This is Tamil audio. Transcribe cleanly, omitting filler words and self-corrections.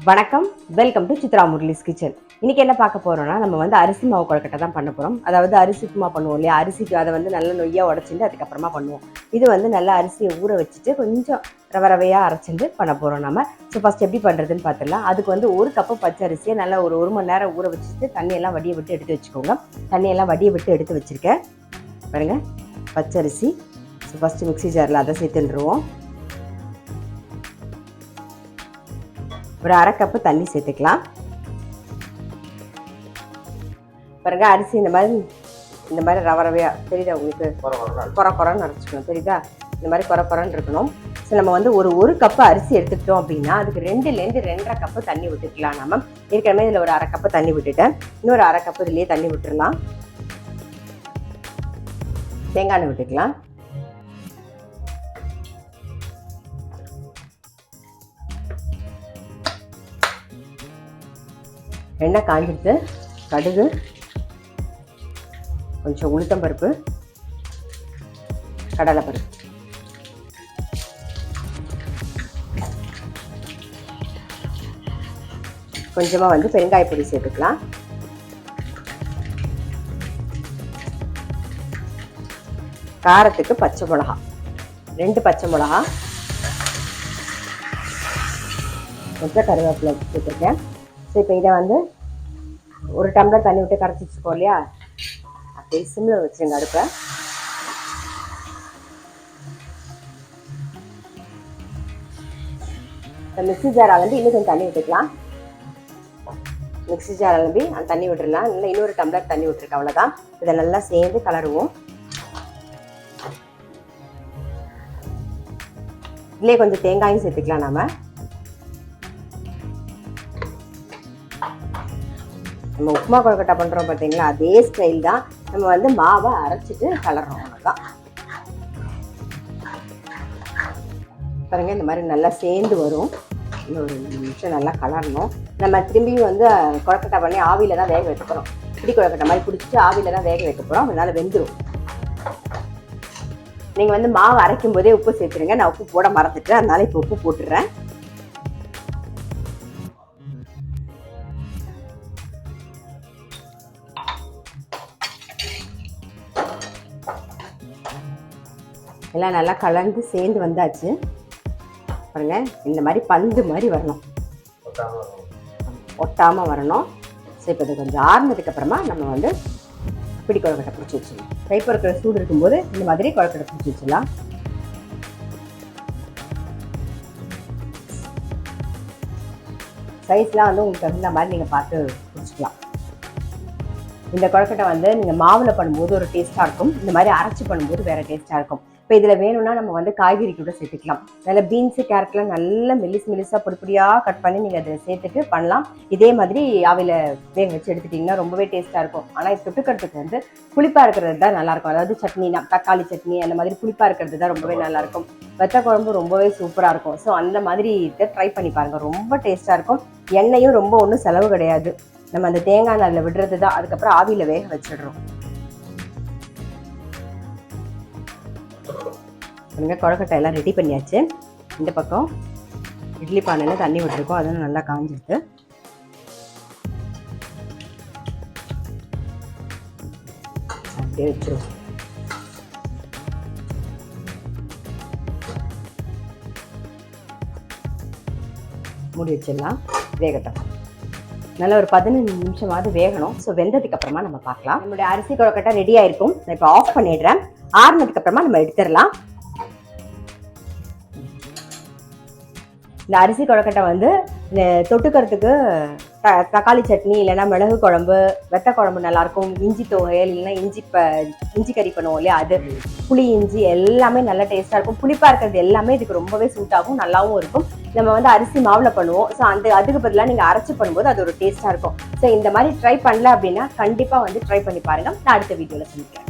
வணக்கம், welcome to Chitra Murali's kitchen. இன்னைக்கு என்ன பார்க்க போறோம்னா, நம்ம வந்து அரிசி மாவு கொழுக்கட்டை தான் பண்ண போறோம். அதாவது அரிசி உப்புமா பண்ணுவோம் இல்லையா, அரிசிக்கு அதை வந்து நல்ல நொய்யா உடச்சிட்டு அதுக்கப்புறமா பண்ணுவோம். இது வந்து நல்லா அரிசியை ஊற வச்சுட்டு கொஞ்சம் ரவையா அரைச்சிட்டு பண்ண போறோம் நம்ம. ஸோ ஃபர்ஸ்ட் எப்படி பண்றதுன்னு பார்த்துடலாம். அதுக்கு வந்து ஒரு கப்பு பச்சை அரிசியை நல்லா ஒரு மணி நேரம் ஊற வச்சுட்டு தண்ணியெல்லாம் வடிய விட்டு எடுத்து வச்சுக்கோங்க. தண்ணியெல்லாம் வடிய விட்டு எடுத்து வச்சிருக்கேன் பாருங்க, பச்சை அரிசி. ஸோ ஃபர்ஸ்ட் மிக்ஸி ஜாரில் அதை சேர்த்துருவோம். ஒரு அரை கப்பு தண்ணி சேர்த்துக்கலாம். பாருங்க, அரிசி இந்த மாதிரி ரவையா தெரியுதா உங்களுக்கு? குறைன்னு அரைச்சிக்கணும், தெரியுதா? இந்த மாதிரி குறைன்னு இருக்கணும். ஸோ நம்ம வந்து ஒரு கப்பு அரிசி எடுத்துக்கிட்டோம் அப்படின்னா அதுக்கு 2லேருந்து 2.5 கப்பு தண்ணி விட்டுக்கலாம். நம்ம ஏற்கனவே இதில் ஒரு அரை கப்பு தண்ணி விட்டுட்டேன். இன்னொரு அரை கப்பு இதுலேயே தண்ணி விட்டுடலாம். தேங்காய் எண்ணெய் விட்டுக்கலாம். எண்ணெய் காஞ்சிட்டு கடுகு, கொஞ்சம் உளுத்தம்பருப்பு, கடலைப்பருப்பு, கொஞ்சமாக வந்து பெருங்காய பொடி சேர்த்துக்கலாம். காரத்துக்கு பச்சை மிளகா 2 பச்சை மிளகா, கொஞ்சம் கருவேப்பிலை சேர்த்துருக்கேன். ஸோ இப்போ இதை வந்து ஒரு டம்ளர் தண்ணி விட்டு கரைச்சி வச்சுக்கோ இல்லையா, அப்படியே சிம்மில் வச்சுருங்க அடுப்பை. மிக்ஸி ஜார் அலம்பி இன்னும் கொஞ்சம் தண்ணி விட்டுக்கலாம். மிக்ஸி ஜார் அலம்பி அந்த தண்ணி விட்டுடலாம். இல்லை இன்னொரு டம்ளர் தண்ணி விட்டுருக்கேன், அவ்வளோதான். இதை நல்லா சேர்ந்து கலருவோம். இதுலேயே கொஞ்சம் தேங்காயும் சேர்த்துக்கலாம். நம்ம உப்புமா கொழுக்கட்டை பண்ணுறோம் பார்த்தீங்களா, அதே ஸ்டைல் தான். நம்ம வந்து மாவை அரைச்சிட்டு கலர்றோம், அவ்வளோதான். பாருங்க, இந்த மாதிரி நல்லா சேர்ந்து வரும். இன்னும் ஒரு 2 நிமிஷம் நல்லா கலரணும். நம்ம திரும்பியும் வந்து கொழுக்கட்டை பண்ணி ஆவியில் தான் வேக வைக்க போகிறோம். பிடி கொழுக்கட்டை மாதிரி பிடிச்சிட்டு ஆவியில் தான் வேக வைக்க போகிறோம். அதனால் வெந்துடும். நீங்கள் வந்து மாவு அரைக்கும் போதே உப்பு சேர்த்துருங்க. நான் உப்பு போட மறந்துட்டேன், அதனால இப்போ உப்பு போட்டுடுறேன். எல்லாம் நல்லா கலந்து சேர்ந்து வந்தாச்சு. பாருங்க, இந்த மாதிரி பந்து மாதிரி வரணும், ஒட்டாமல் வரணும். ஸோ இப்போ இது கொஞ்சம் ஆறுனதுக்கு அப்புறமா நம்ம வந்து பிடி கொழுக்கட்டை பிடிச்சி வச்சிடலாம். கை பொறுக்கிற சூடு இருக்கும்போது இந்த மாதிரி கொழுக்கட்டை பிடிச்சி வச்சிடலாம். சைஸ்லாம் வந்து உங்களுக்கு தகுந்த மாதிரி நீங்கள் பார்த்து பிடிச்சிக்கலாம். இந்த கொழுக்கட்டை வந்து நீங்கள் மாவில் பண்ணும்போது ஒரு டேஸ்ட்டாக இருக்கும், இந்த மாதிரி அரைச்சி பண்ணும்போது வேறு டேஸ்ட்டாக இருக்கும். இப்போ இதில் வேணும்னா நம்ம வந்து காய்கறி கூட சேர்த்துக்கலாம். நல்ல பீன்ஸு, கேரட்லாம் நல்லா மெல்லிஸாக பொடியாக கட் பண்ணி நீங்கள் அதில் சேர்த்துட்டு பண்ணலாம். இதே மாதிரி ஆவியில் வேக வச்சு எடுத்துட்டிங்கன்னா ரொம்பவே டேஸ்ட்டாக இருக்கும். ஆனால் தொட்டுக்கிறதுக்கு வந்து புளிப்பாக இருக்கிறது தான் நல்லாயிருக்கும். அதாவது சட்னினா தக்காளி சட்னி அந்த மாதிரி புளிப்பாக இருக்கிறது தான் ரொம்பவே நல்லாயிருக்கும். வெத்த குழம்பு ரொம்பவே சூப்பராக இருக்கும். ஸோ அந்த மாதிரி இதை ட்ரை பண்ணி பாருங்கள், ரொம்ப டேஸ்ட்டாக இருக்கும். எண்ணெயும் ரொம்ப ஒன்றும் செலவு கிடையாது. நம்ம அந்த தேங்காய் நாரில் விடுறது தான். அதுக்கப்புறம் ஆவியில் வேக வச்சிடுறோம். கொழுக்கட்டை எல்லாம் ரெடி பண்ணியாச்சு. இந்த பக்கம் இட்லி பானையில் தண்ணி விட்டுருக்கோம், அதுவும் நல்லா காஞ்சிருக்கு. அப்படியே வச்சிருவோம். மூடி வச்சிடலாம், வேகட்டும். நல்லா ஒரு 15 நிமிஷமாவது வேகணும். ஸோ வெந்ததுக்கு அப்புறமா நம்ம பார்க்கலாம். நம்மளுடைய அரிசி கொழுக்கட்டை ரெடி ஆயிருக்கும். நான் இப்போ ஆஃப் பண்ணிடுறேன். ஆறுனதுக்கு அப்புறமா நம்ம எடுத்துடலாம். இந்த அரிசி கொழுக்கட்டை வந்து தொட்டுக்கிறதுக்கு தக்காளி சட்னி, இல்லைன்னா மிளகு குழம்பு, வெத்த குழம்பு நல்லாயிருக்கும். இஞ்சி துவையல், இல்லைன்னா இஞ்சி கறி பண்ணுவோம் இல்லையா, அது புளி இஞ்சி எல்லாமே நல்லா டேஸ்ட்டாக இருக்கும். புளிப்பாக இருக்கிறது எல்லாமே இதுக்கு ரொம்பவே சூட் ஆகும், நல்லாவும் இருக்கும். நம்ம வந்து அரிசி மாவில் பண்ணுவோம். ஸோ அதுக்கு பதிலாக நீங்கள் அரைச்சி பண்ணும்போது அது ஒரு டேஸ்ட்டாக இருக்கும். ஸோ இந்த மாதிரி ட்ரை பண்ணல அப்படின்னா கண்டிப்பாக வந்து ட்ரை பண்ணி பாருங்கள். நான் அடுத்த வீடியோவில் சந்திக்கிறேன்.